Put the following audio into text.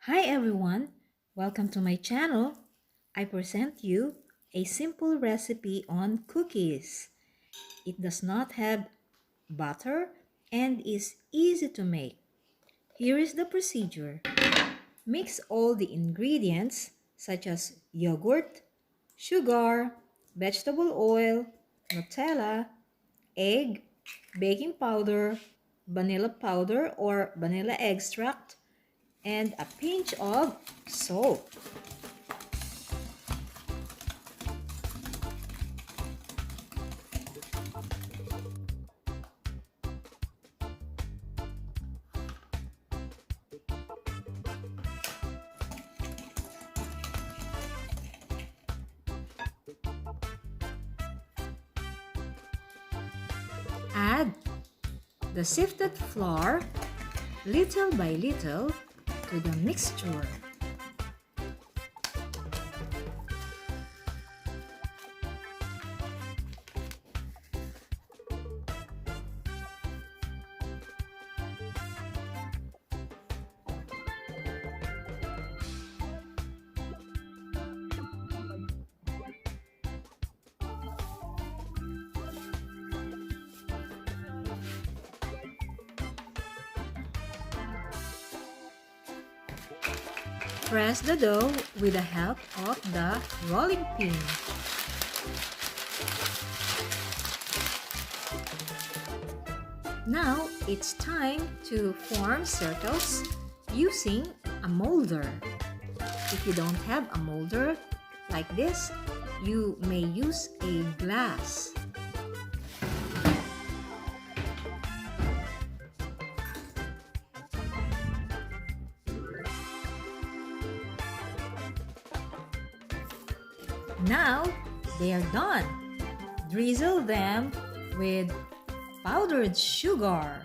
Hi everyone, welcome to my channel. I present you a simple recipe on cookies. It does not have butter and is easy to make. Here is the procedure. Mix all the ingredients such as yogurt, sugar, vegetable oil, Nutella, egg, baking powder, vanilla powder or vanilla extract, and a pinch of salt. Add the sifted flour little by little to the mixture. Press the dough with the help of the rolling pin. Now it's time to form circles using a molder. If you don't have a molder like this, you may use a glass. Now they are done. Drizzle them with powdered sugar.